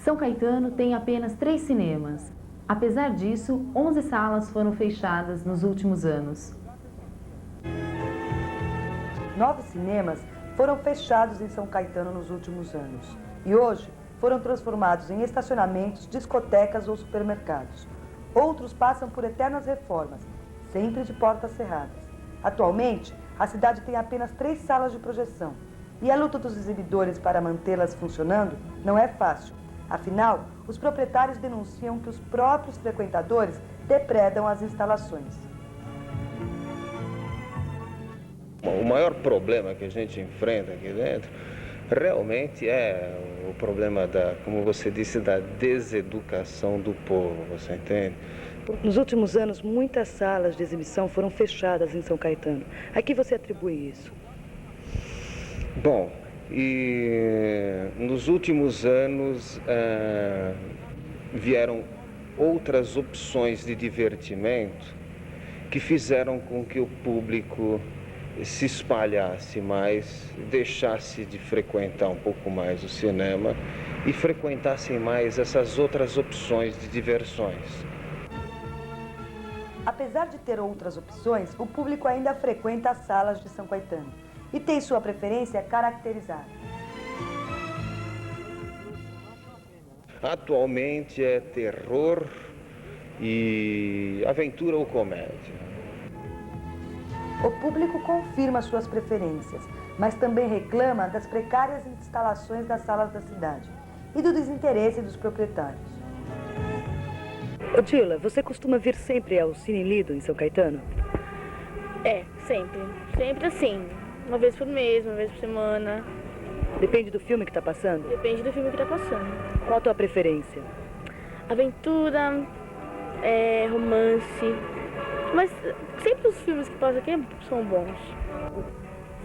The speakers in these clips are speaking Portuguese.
São Caetano tem apenas 3 cinemas. Apesar disso, 11 salas foram fechadas nos últimos anos. 9 cinemas foram fechados em São Caetano nos últimos anos. E hoje foram transformados em estacionamentos, discotecas ou supermercados. Outros passam por eternas reformas, sempre de portas cerradas. Atualmente, a cidade tem apenas 3 salas de projeção. E a luta dos exibidores para mantê-las funcionando não é fácil. Afinal, os proprietários denunciam que os próprios frequentadores depredam as instalações. O maior problema que a gente enfrenta aqui dentro realmente é o problema como você disse, da deseducação do povo, você entende? Nos últimos anos, muitas salas de exibição foram fechadas em São Caetano. A que você atribui isso? Bom, e nos últimos anos vieram outras opções de divertimento que fizeram com que o público se espalhasse mais, deixasse de frequentar um pouco mais o cinema e frequentassem mais essas outras opções de diversões. Apesar de ter outras opções, o público ainda frequenta as salas de São Caetano e tem sua preferência caracterizada. Atualmente é terror e aventura ou comédia. O público confirma suas preferências, mas também reclama das precárias instalações das salas da cidade e do desinteresse dos proprietários. Odila, você costuma vir sempre ao Cine Lido em São Caetano? É, sempre. Sempre assim. Uma vez por mês, uma vez por semana. Depende do filme que está passando? Depende do filme que está passando. Qual a tua preferência? Aventura, romance. Mas sempre os filmes que passam aqui são bons.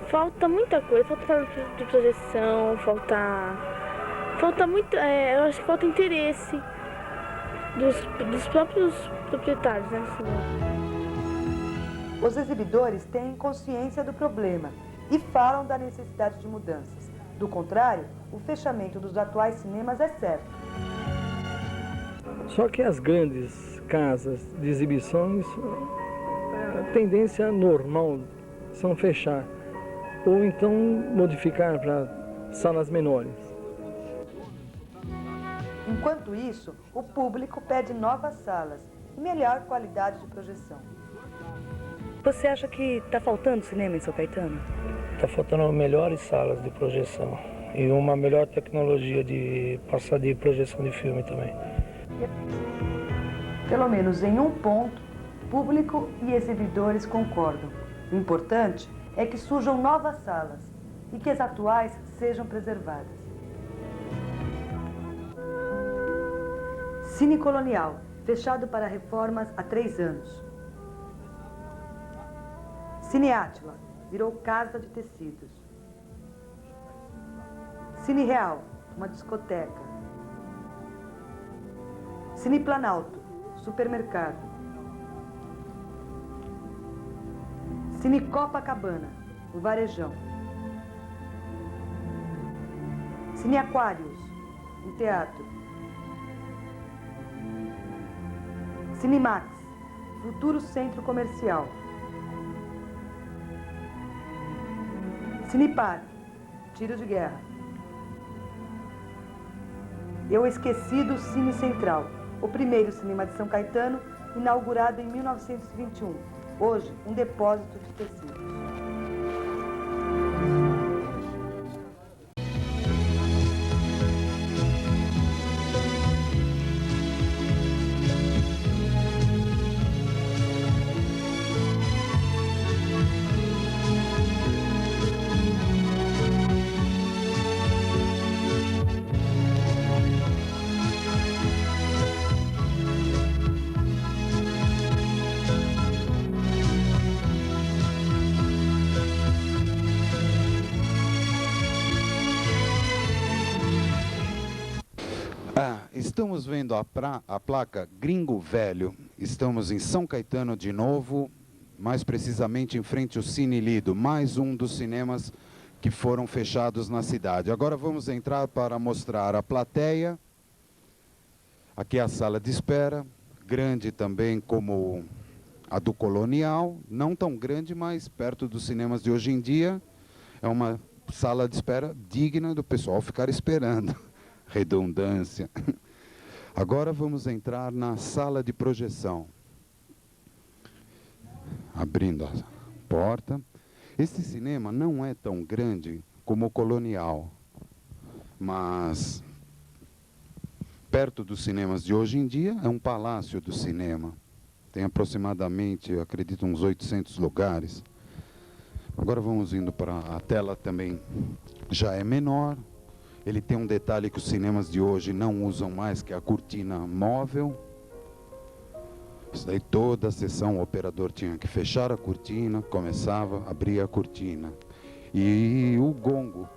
Falta muita coisa, falta sala de projeção, falta muito, eu acho que falta interesse dos próprios proprietários, né, do cinema. Os exibidores têm consciência do problema e falam da necessidade de mudanças. Do contrário, o fechamento dos atuais cinemas é certo. Só que as grandes casas de exibições, a tendência normal são fechar ou então modificar para salas menores. Enquanto isso, o público pede novas salas e melhor qualidade de projeção. Você acha que está faltando cinema em São Caetano? Está faltando melhores salas de projeção e uma melhor tecnologia de passar de projeção de filme também. Pelo menos em um ponto, público e exibidores concordam. O importante é que surjam novas salas e que as atuais sejam preservadas. Cine Colonial, fechado para reformas há 3 anos. Cine Átila, virou casa de tecidos. Cine Real, uma discoteca. Cine Planalto, supermercado. Cine Copacabana, o varejão. Cine Aquários, um teatro. Cinemax, futuro centro comercial. Cinepark, tiro de guerra. Eu esqueci do Cine Central, o primeiro cinema de São Caetano, inaugurado em 1921. Hoje, um depósito de tecidos. Estamos vendo a placa Gringo Velho. Estamos em São Caetano de novo, mais precisamente em frente ao Cine Lido, mais um dos cinemas que foram fechados na cidade. Agora vamos entrar para mostrar a plateia Aqui é a sala de espera, grande também como a do Colonial, não tão grande, mas perto dos cinemas de hoje em dia, é uma sala de espera digna do pessoal ficar esperando. Redundância. Agora vamos entrar na sala de projeção. Abrindo a porta. Este cinema não é tão grande como o Colonial, mas perto dos cinemas de hoje em dia é um palácio do cinema. Tem aproximadamente, eu acredito, uns 800 lugares. Agora vamos indo para a tela também, já é menor. Ele tem um detalhe que os cinemas de hoje não usam mais, que é a cortina móvel. Isso daí toda a sessão o operador tinha que fechar a cortina, começava, abria a cortina. E o gongo,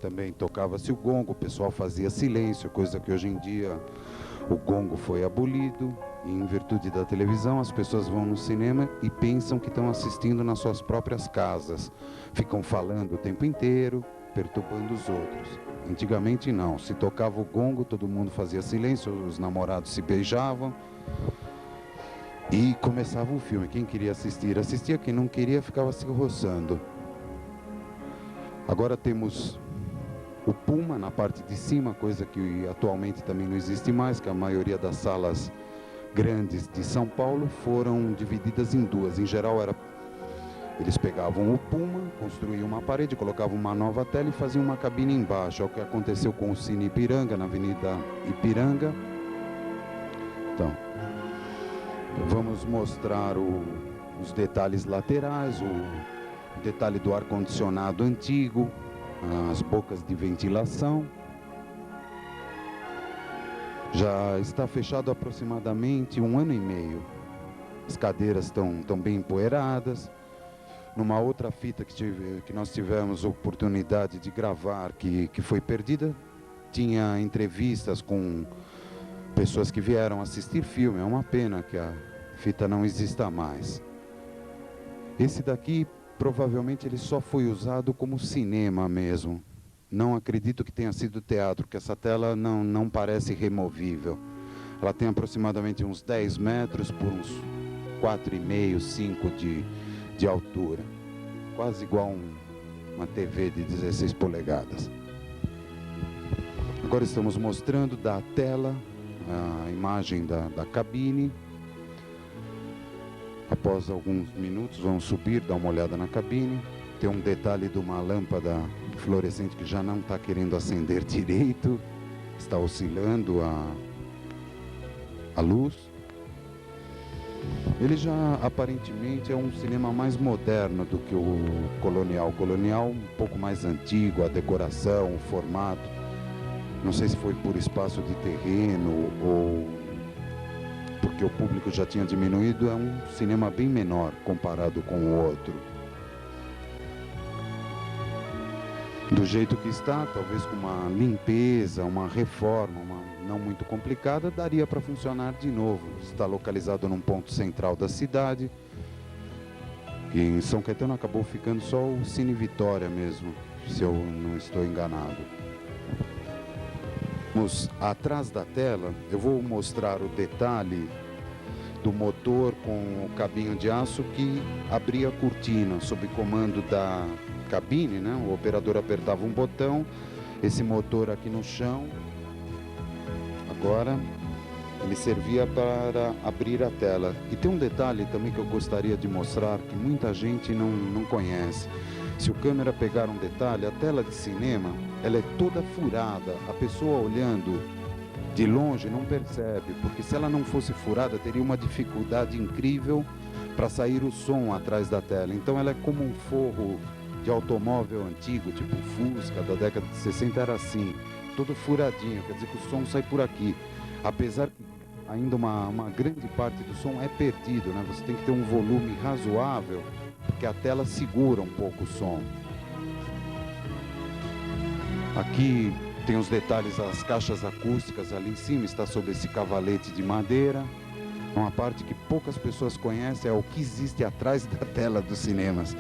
também tocava-se o gongo, o pessoal fazia silêncio, coisa que hoje em dia o gongo foi abolido. E em virtude da televisão, as pessoas vão no cinema e pensam que estão assistindo nas suas próprias casas. Ficam falando o tempo inteiro, perturbando os outros. Antigamente não, se tocava o gongo, todo mundo fazia silêncio, os namorados se beijavam e começava o filme. Quem queria assistir, assistia, quem não queria ficava se roçando. Agora temos o Puma na parte de cima, coisa que atualmente também não existe mais, que a maioria das salas grandes de São Paulo foram divididas em duas. Em geral, eles pegavam o Puma, construíam uma parede, colocavam uma nova tela e faziam uma cabine embaixo. É o que aconteceu com o Cine Ipiranga, na Avenida Ipiranga. Então, vamos mostrar os detalhes laterais, o detalhe do ar-condicionado antigo, as bocas de ventilação. Já está fechado há aproximadamente 1 ano e meio. As cadeiras estão bem empoeiradas. Numa outra fita que nós tivemos oportunidade de gravar, que foi perdida, tinha entrevistas com pessoas que vieram assistir filme. É uma pena que a fita não exista mais. Esse daqui, provavelmente, ele só foi usado como cinema mesmo. Não acredito que tenha sido teatro, porque essa tela não parece removível. Ela tem aproximadamente uns 10 metros por uns 4,5, 5 de altura. Quase igual uma TV de 16 polegadas. Agora estamos mostrando da tela a imagem da cabine. Após alguns minutos vamos subir, dar uma olhada na cabine. Tem um detalhe de uma lâmpada fluorescente que já não está querendo acender direito. Está oscilando a luz. Ele já aparentemente é um cinema mais moderno do que o Colonial. O Colonial um pouco mais antigo, a decoração, o formato. Não sei se foi por espaço de terreno ou porque o público já tinha diminuído. É um cinema bem menor comparado com o outro. Do jeito que está, talvez com uma limpeza, uma reforma, não muito complicada, daria para funcionar de novo. Está localizado num ponto central da cidade. E em São Caetano acabou ficando só o Cine Vitória mesmo, se eu não estou enganado. Vamos atrás da tela, eu vou mostrar o detalhe do motor com o cabinho de aço que abria a cortina sob comando da cabine, né? O operador apertava um botão, esse motor aqui no chão, agora ele servia para abrir a tela. E tem um detalhe também que eu gostaria de mostrar, que muita gente não conhece. Se o câmera pegar um detalhe, a tela de cinema, ela é toda furada. A pessoa olhando de longe não percebe, porque se ela não fosse furada, teria uma dificuldade incrível para sair o som atrás da tela. Então ela é como um forro de automóvel antigo, tipo Fusca, da década de 60, era assim, todo furadinho, quer dizer que o som sai por aqui. Apesar que ainda uma grande parte do som é perdido, né? Você tem que ter um volume razoável, porque a tela segura um pouco o som. Aqui tem os detalhes, as caixas acústicas ali em cima, está sobre esse cavalete de madeira. Uma parte que poucas pessoas conhecem é o que existe atrás da tela dos cinemas.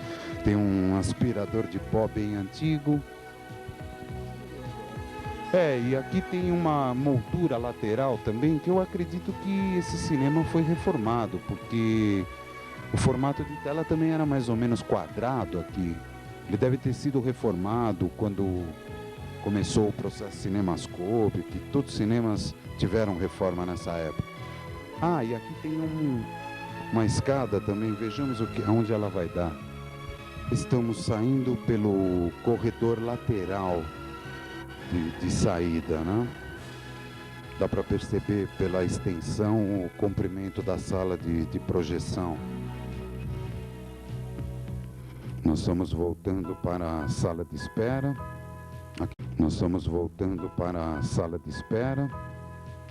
Tem um aspirador de pó bem antigo. E aqui tem uma moldura lateral também, que eu acredito que esse cinema foi reformado, porque o formato de tela também era mais ou menos quadrado aqui. Ele deve ter sido reformado quando começou o processo Cinemascope, que todos os cinemas tiveram reforma nessa época. E aqui tem uma escada também, vejamos aonde ela vai dar. Estamos saindo pelo corredor lateral de saída, né? Dá para perceber pela extensão o comprimento da sala de projeção. Nós estamos voltando para a sala de espera. Nós estamos voltando para a sala de espera.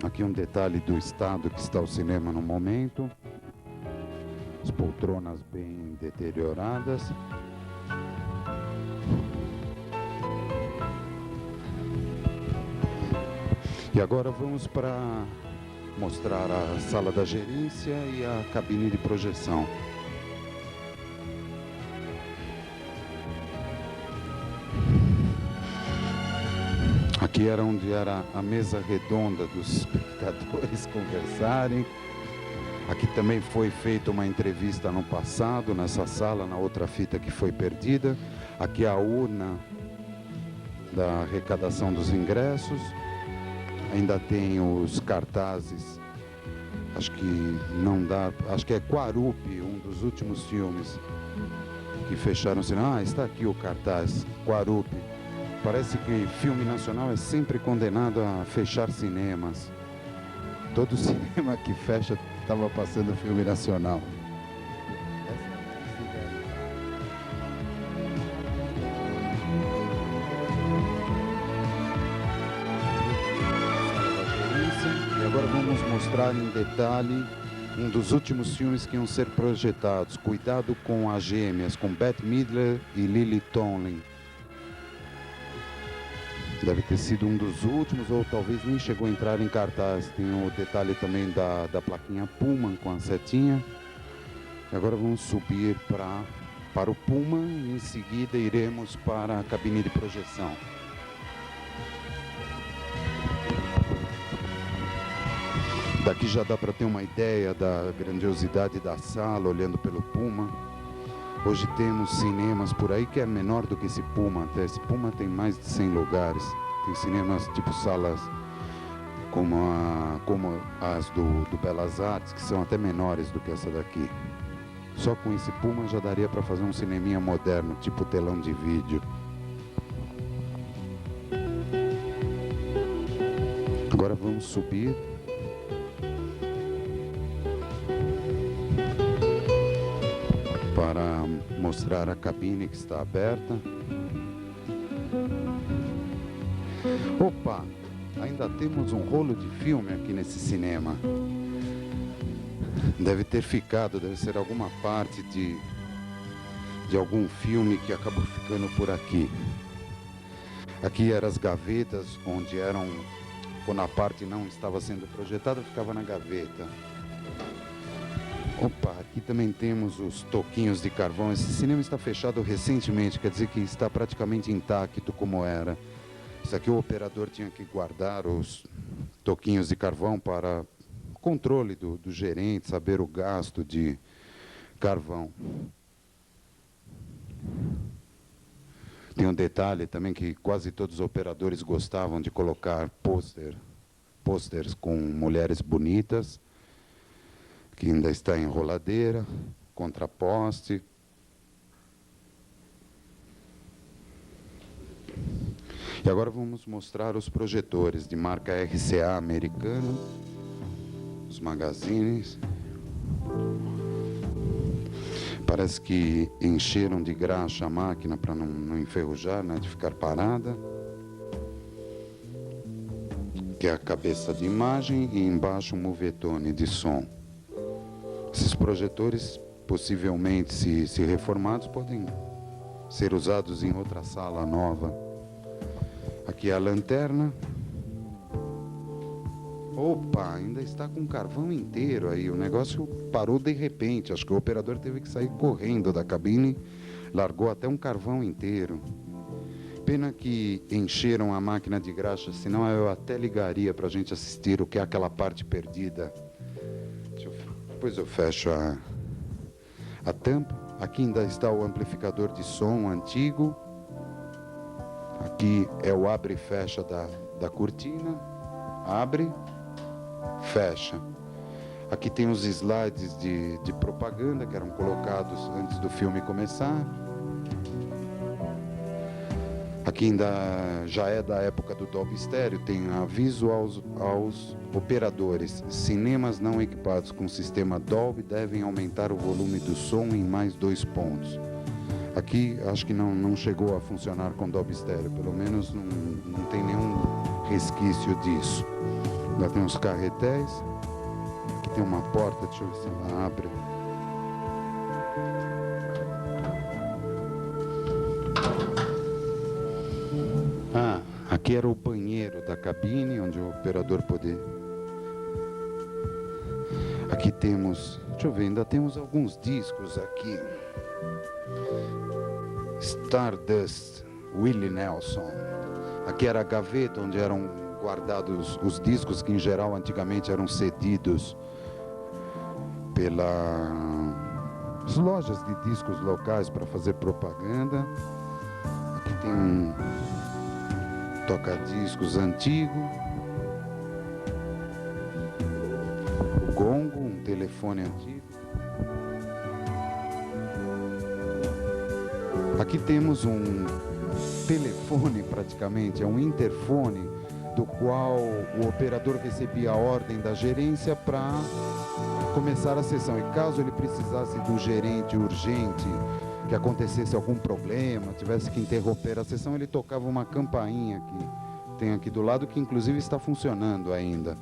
Aqui um detalhe do estado que está o cinema no momento. As poltronas bem deterioradas. E agora vamos para mostrar a sala da gerência e a cabine de projeção. Aqui era onde era a mesa redonda dos espectadores conversarem. Aqui também foi feita uma entrevista no passado, nessa sala, na outra fita que foi perdida. Aqui a urna da arrecadação dos ingressos. Ainda tem os cartazes, acho que é Quarupi, um dos últimos filmes que fecharam o cinema. Está aqui o cartaz, Quarupi. Parece que filme nacional é sempre condenado a fechar cinemas. Todo cinema que fecha estava passando filme nacional. E agora vamos mostrar em detalhe um dos últimos filmes que iam ser projetados. Cuidado com as Gêmeas, com Bette Midler e Lily Tomlin. Deve ter sido um dos últimos, ou talvez nem chegou a entrar em cartaz. Tem o detalhe também da plaquinha Pullman com a setinha. E agora vamos subir para o Pullman e em seguida iremos para a cabine de projeção. Daqui já dá para ter uma ideia da grandiosidade da sala, olhando pelo Pullman. Hoje temos cinemas por aí que é menor do que esse Pullman até. Esse Pullman tem mais de 100 lugares. Tem cinemas tipo salas como as do Belas Artes, que são até menores do que essa daqui. Só com esse Pullman já daria para fazer um cineminha moderno, tipo telão de vídeo. Agora vamos subir. Para mostrar a cabine que está aberta. Opa, ainda temos um rolo de filme aqui nesse cinema. Deve ter ficado, deve ser alguma parte de algum filme que acabou ficando por aqui. Aqui eram as gavetas, onde quando a parte não estava sendo projetada, ficava na gaveta. Opa, aqui também temos os toquinhos de carvão. Esse cinema está fechado recentemente, quer dizer que está praticamente intacto como era. Isso aqui o operador tinha que guardar os toquinhos de carvão para controle do gerente, saber o gasto de carvão. Tem um detalhe também que quase todos os operadores gostavam de colocar pôsteres com mulheres bonitas, que ainda está em enroladeira, contraposte. E agora vamos mostrar os projetores de marca RCA americana, os magazines. Parece que encheram de graxa a máquina para não enferrujar, né, de ficar parada. Que é a cabeça de imagem e embaixo um movetone de som. Esses projetores, possivelmente, se reformados, podem ser usados em outra sala nova. Aqui é a lanterna. Opa, ainda está com carvão inteiro aí. O negócio parou de repente. Acho que o operador teve que sair correndo da cabine. Largou até um carvão inteiro. Pena que encheram a máquina de graxa, senão eu até ligaria para a gente assistir o que é aquela parte perdida. Depois eu fecho a tampa. Aqui ainda está o amplificador de som antigo. Aqui é o abre e fecha da cortina. Abre, fecha. Aqui tem os slides de propaganda que eram colocados antes do filme começar. Aqui ainda já é da época do Dolby Stereo, tem aviso aos operadores. Cinemas não equipados com sistema Dolby devem aumentar o volume do som em mais 2 pontos. Aqui acho que não chegou a funcionar com Dolby Stereo, pelo menos não tem nenhum resquício disso. Lá tem os carretéis. Aqui tem uma porta, deixa eu ver se ela abre. Aqui era o banheiro da cabine, onde o operador poder... Aqui temos... Deixa eu ver, ainda temos alguns discos aqui. Stardust, Willie Nelson. Aqui era a gaveta, onde eram guardados os discos, que em geral antigamente eram cedidos pelas lojas de discos locais para fazer propaganda. Aqui tem um toca-discos antigo, o gongo, um telefone antigo. Aqui temos um telefone praticamente, é um interfone do qual o operador recebia a ordem da gerência para começar a sessão. E caso ele precisasse do gerente urgente, que acontecesse algum problema, tivesse que interromper a sessão, ele tocava uma campainha que tem aqui do lado, que inclusive está funcionando ainda.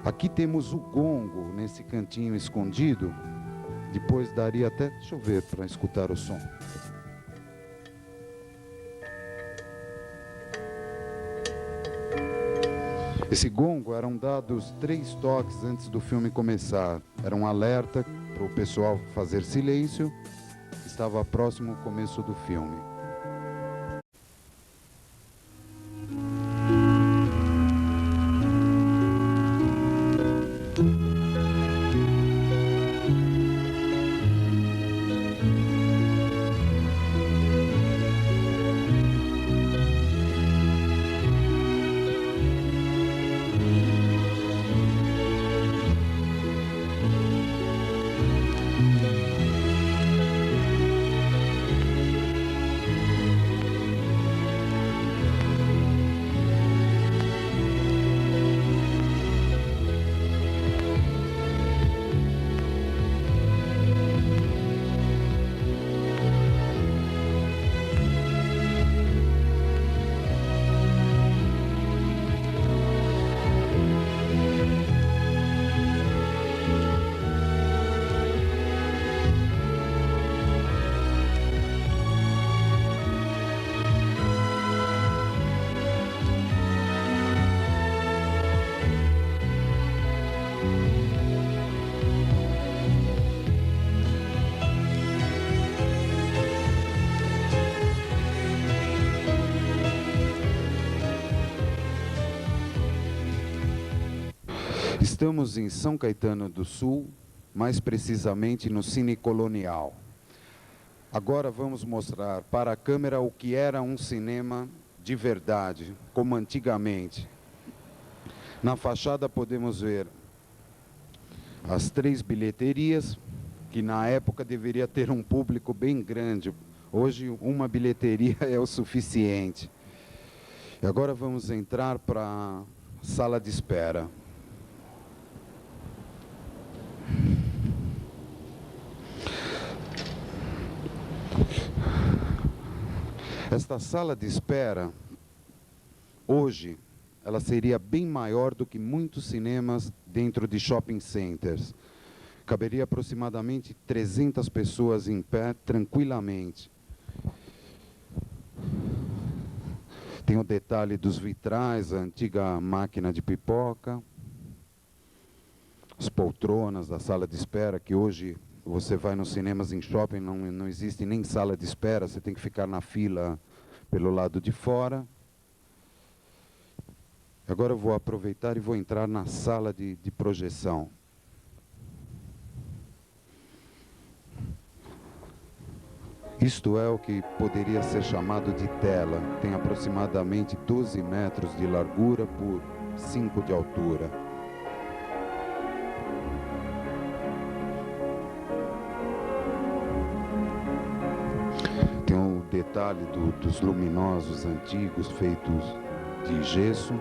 Aqui temos o gongo nesse cantinho escondido. Depois daria até, deixa eu ver, para escutar o som. Esse gongo eram dados 3 toques antes do filme começar. Era um alerta para o pessoal fazer silêncio. Estava próximo ao começo do filme. Estamos em São Caetano do Sul, mais precisamente no Cine Colonial. Agora vamos mostrar para a câmera o que era um cinema de verdade, como antigamente. Na fachada podemos ver as 3 bilheterias, que na época deveria ter um público bem grande. Hoje uma bilheteria é o suficiente. E agora vamos entrar para a sala de espera. Esta sala de espera, hoje, ela seria bem maior do que muitos cinemas dentro de shopping centers. Caberia aproximadamente 300 pessoas em pé, tranquilamente. Tem o detalhe dos vitrais, a antiga máquina de pipoca, as poltronas da sala de espera, que hoje você vai nos cinemas em shopping, não existe nem sala de espera, você tem que ficar na fila pelo lado de fora. Agora eu vou aproveitar e vou entrar na sala de projeção. Isto é o que poderia ser chamado de tela. Tem aproximadamente 12 metros de largura por 5 de altura. Tem o detalhe dos luminosos antigos feitos de gesso.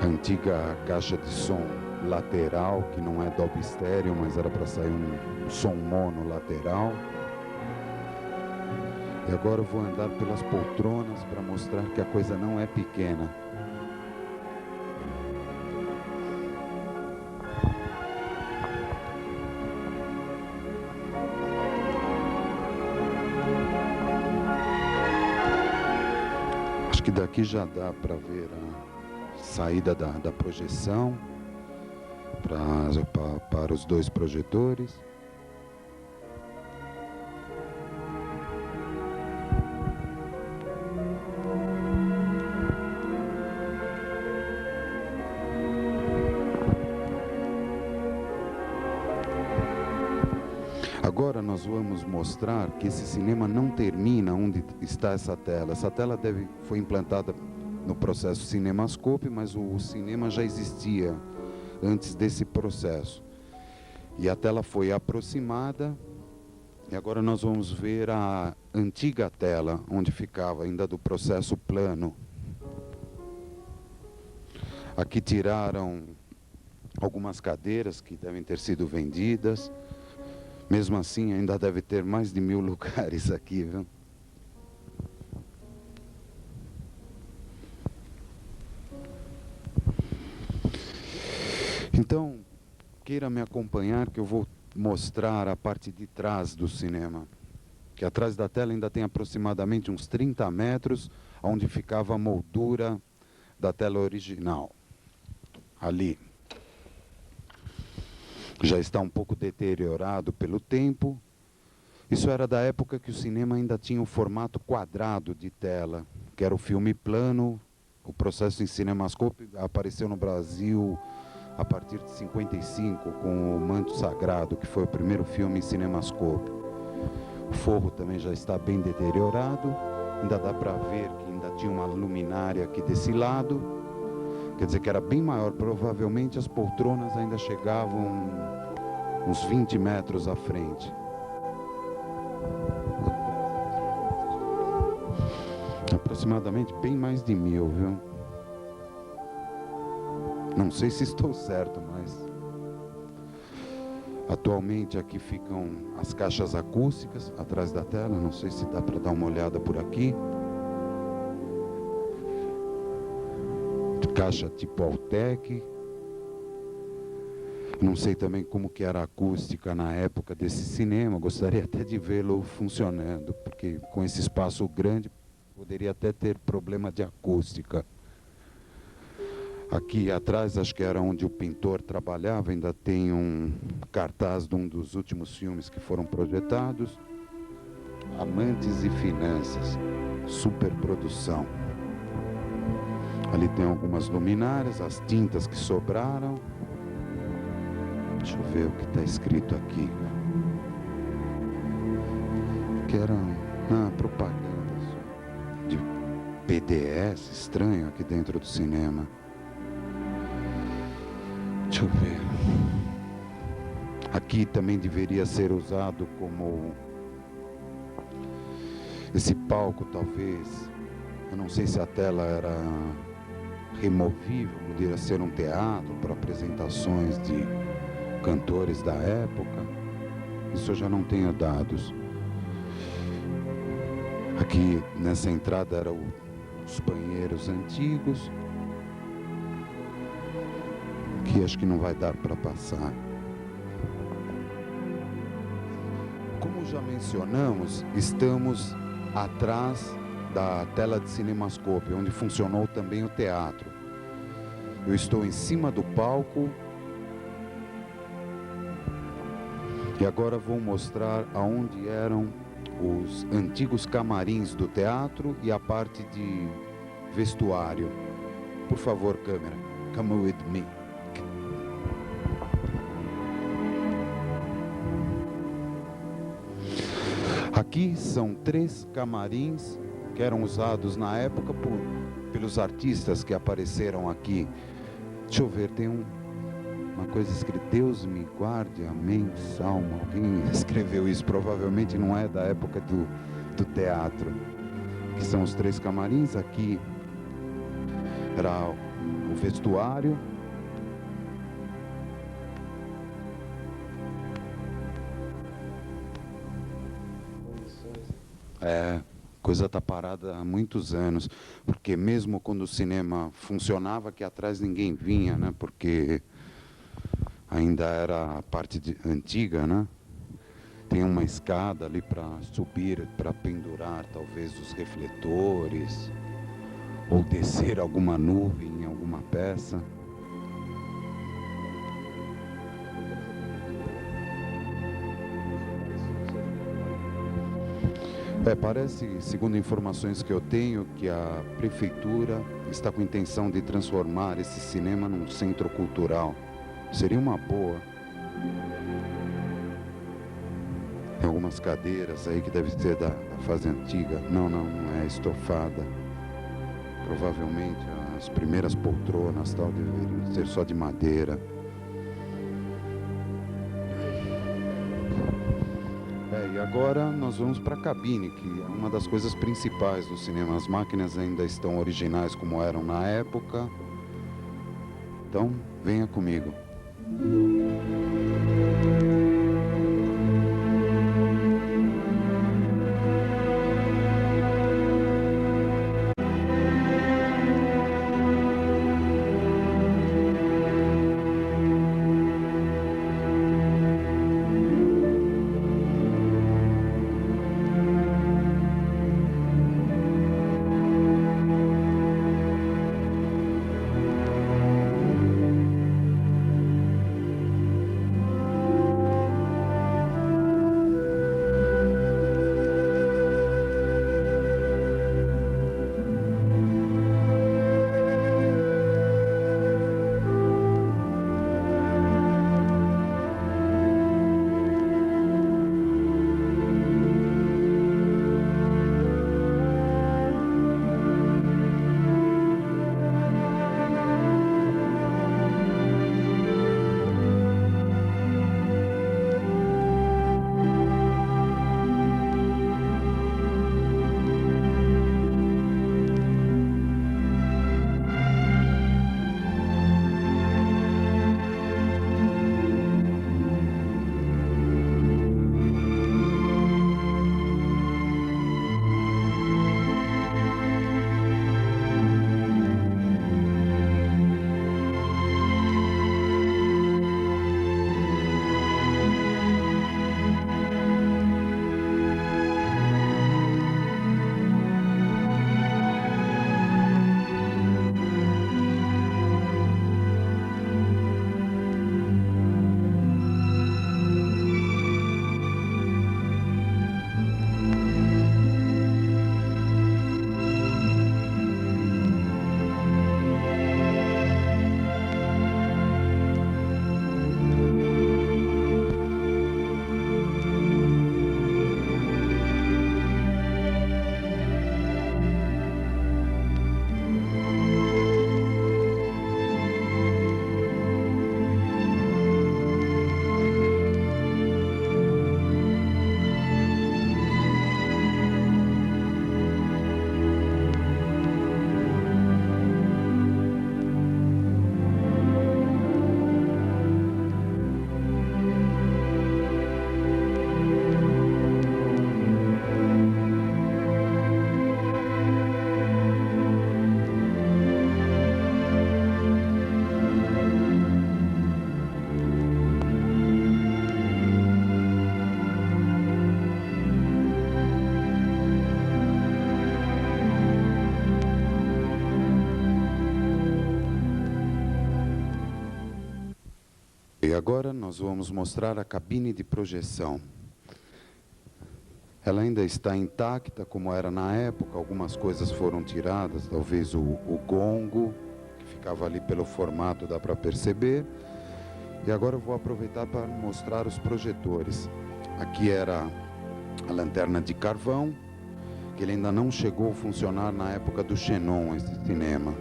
A antiga caixa de som lateral, que não é Dolby Estéreo, mas era para sair um som mono lateral. E agora eu vou andar pelas poltronas para mostrar que a coisa não é pequena. Acho que daqui já dá para ver a saída da projeção para os dois projetores. Agora nós vamos mostrar que esse cinema não termina onde está essa tela. Essa tela foi implantada no processo CinemaScope, mas o cinema já existia antes desse processo. E a tela foi aproximada, e agora nós vamos ver a antiga tela, onde ficava ainda do processo plano. Aqui tiraram algumas cadeiras que devem ter sido vendidas. Mesmo assim, ainda deve ter mais de 1000 lugares aqui, viu? Então, queira me acompanhar que eu vou mostrar a parte de trás do cinema. Que atrás da tela ainda tem aproximadamente uns 30 metros, onde ficava a moldura da tela original. Ali. Já está um pouco deteriorado pelo tempo. Isso era da época que o cinema ainda tinha o formato quadrado de tela, que era o filme plano. O processo em CinemaScope apareceu no Brasil a partir de 55, com o Manto Sagrado, que foi o primeiro filme em CinemaScope. O forro também já está bem deteriorado. Ainda dá para ver que ainda tinha uma luminária aqui desse lado. Quer dizer que era bem maior. Provavelmente as poltronas ainda chegavam uns 20 metros à frente. Aproximadamente bem mais de 1000, viu? Não sei se estou certo, mas atualmente aqui ficam as caixas acústicas atrás da tela. Não sei se dá para dar uma olhada por aqui. Caixa tipo Altec. Não sei também como que era a acústica na época desse cinema. Gostaria até de vê-lo funcionando, porque com esse espaço grande poderia até ter problema de acústica. Aqui atrás, acho que era onde o pintor trabalhava, ainda tem um cartaz de um dos últimos filmes que foram projetados. Amantes e Finanças, superprodução. Ali tem algumas luminárias, as tintas que sobraram. Deixa eu ver o que está escrito aqui. Que eram propagandas de PDS, estranho aqui dentro do cinema. Deixa eu ver. Aqui também deveria ser usado como esse palco, talvez. Eu não sei se a tela era removível, poderia ser um teatro para apresentações de cantores da época. Isso eu já não tenho dados. Aqui nessa entrada eram os banheiros antigos. Aqui acho que não vai dar para passar. Como já mencionamos, estamos atrás da tela de CinemaScope, onde funcionou também o teatro. Eu estou em cima do palco e agora vou mostrar aonde eram os antigos camarins do teatro e a parte de vestuário. Por favor, câmera, come with me. Aqui são 3 camarins que eram usados na época pelos artistas que apareceram aqui. Deixa eu ver, tem uma coisa escrita: Deus me guarde, amém, salmo. Alguém escreveu isso, provavelmente não é da época do teatro. Que são os 3 camarins. Aqui era o vestuário. Coisa está parada há muitos anos, porque mesmo quando o cinema funcionava, aqui atrás ninguém vinha, né? Porque ainda era a parte antiga, né? Tem uma escada ali para subir, para pendurar talvez os refletores, ou descer alguma nuvem em alguma peça. Parece, segundo informações que eu tenho, que a prefeitura está com intenção de transformar esse cinema num centro cultural. Seria uma boa. Tem algumas cadeiras aí que devem ser da fase antiga. Não é estofada. Provavelmente as primeiras poltronas tal deveriam ser só de madeira. E agora nós vamos para a cabine, que é uma das coisas principais do cinema. As máquinas ainda estão originais como eram na época. Então, venha comigo. E agora nós vamos mostrar a cabine de projeção. Ela ainda está intacta como era na época, algumas coisas foram tiradas, talvez o gongo, que ficava ali pelo formato, dá para perceber. E agora eu vou aproveitar para mostrar os projetores. Aqui era a lanterna de carvão, que ele ainda não chegou a funcionar na época do Xenon, esse cinema.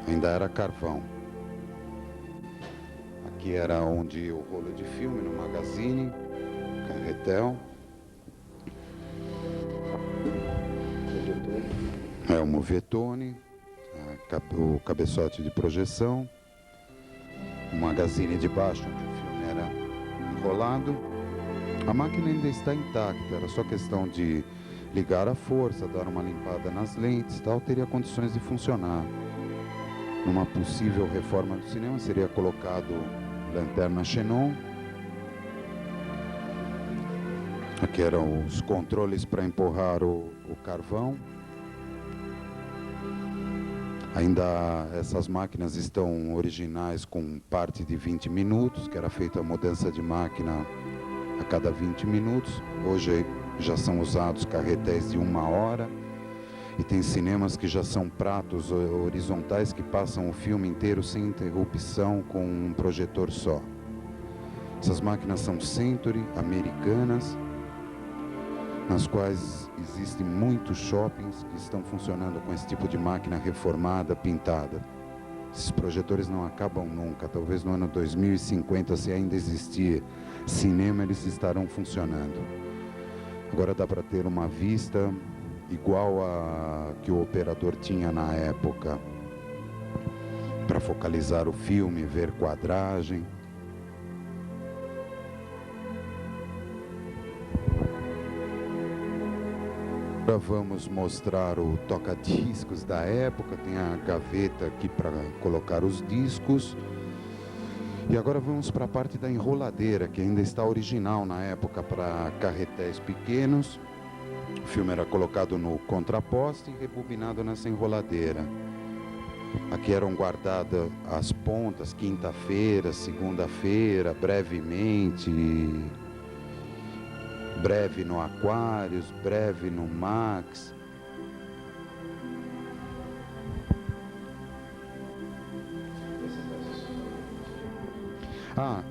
Ainda era carvão. Aqui era onde o rolo de filme, no magazine, carretel. É o movetone, o cabeçote de projeção, o magazine de baixo, onde o filme era enrolado. A máquina ainda está intacta, era só questão de ligar a força, dar uma limpada nas lentes e tal, teria condições de funcionar. Numa possível reforma do cinema seria colocado lanterna xenon. Aqui eram os controles para empurrar o carvão. Ainda essas máquinas estão originais com parte de 20 minutos, que era feita a mudança de máquina a cada 20 minutos. Hoje já são usados carretéis de 1 hora. E tem cinemas que já são pratos horizontais que passam o filme inteiro sem interrupção com um projetor só. Essas máquinas são Century, americanas, nas quais existem muitos shoppings que estão funcionando com esse tipo de máquina reformada, pintada. Esses projetores não acabam nunca, talvez no ano 2050, se ainda existir cinema, eles estarão funcionando. Agora dá para ter uma vista igual a que o operador tinha na época, para focalizar o filme, ver quadragem. Agora vamos mostrar o toca-discos da época, tem a gaveta aqui para colocar os discos. E agora vamos para a parte da enroladeira, que ainda está original na época para carretéis pequenos. O filme era colocado no contraposte e rebobinado nessa enroladeira. Aqui eram guardadas as pontas, quinta-feira, segunda-feira, brevemente. Breve no Aquarius, breve no Max.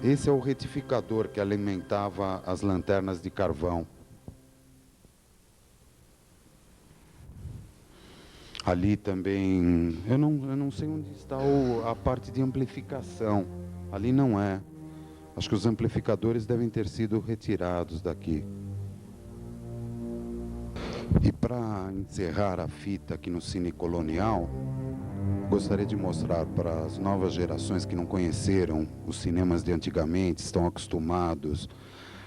Esse é o retificador que alimentava as lanternas de carvão. Ali também, eu não sei onde está a parte de amplificação. Ali não é. Acho que os amplificadores devem ter sido retirados daqui. E para encerrar a fita aqui no Cine Colonial, gostaria de mostrar para as novas gerações que não conheceram os cinemas de antigamente, estão acostumados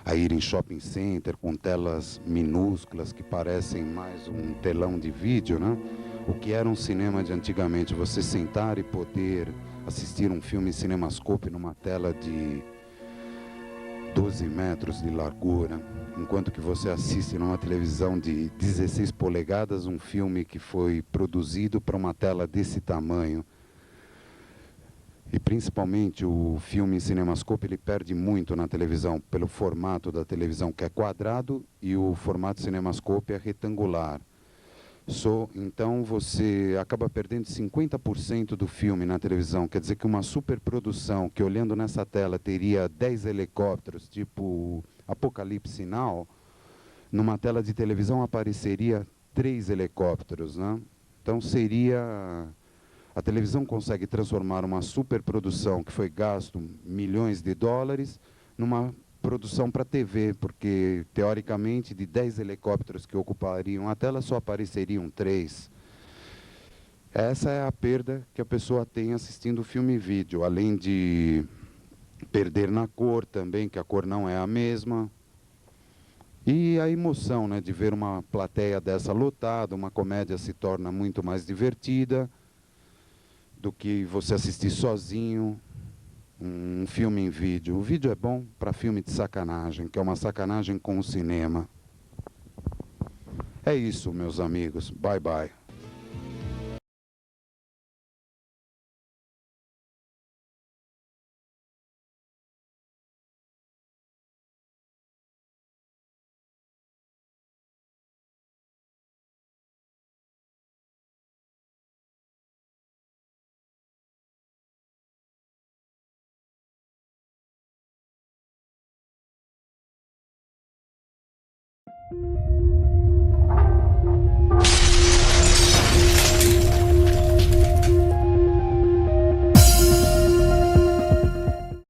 a ir em shopping center com telas minúsculas que parecem mais um telão de vídeo, né? O que era um cinema de antigamente, você sentar e poder assistir um filme em cinemascope numa tela de 12 metros de largura, enquanto que você assiste numa televisão de 16 polegadas um filme que foi produzido para uma tela desse tamanho. E principalmente o filme em cinemascope, ele perde muito na televisão, pelo formato da televisão que é quadrado e o formato cinemascope é retangular. Então você acaba perdendo 50% do filme na televisão. Quer dizer que uma superprodução que olhando nessa tela teria 10 helicópteros, tipo Apocalipse Now, numa tela de televisão apareceria 3 helicópteros, né? Então seria... A televisão consegue transformar uma superprodução que foi gasto milhões de dólares numa produção para TV, porque, teoricamente, de 10 helicópteros que ocupariam a tela, só apareceriam 3. Essa é a perda que a pessoa tem assistindo filme e vídeo, além de perder na cor também, que a cor não é a mesma. E a emoção, né, de ver uma plateia dessa lotada, uma comédia se torna muito mais divertida do que você assistir sozinho um filme em vídeo. O vídeo é bom para filme de sacanagem, que é uma sacanagem com o cinema. É isso, meus amigos. Bye, bye. Música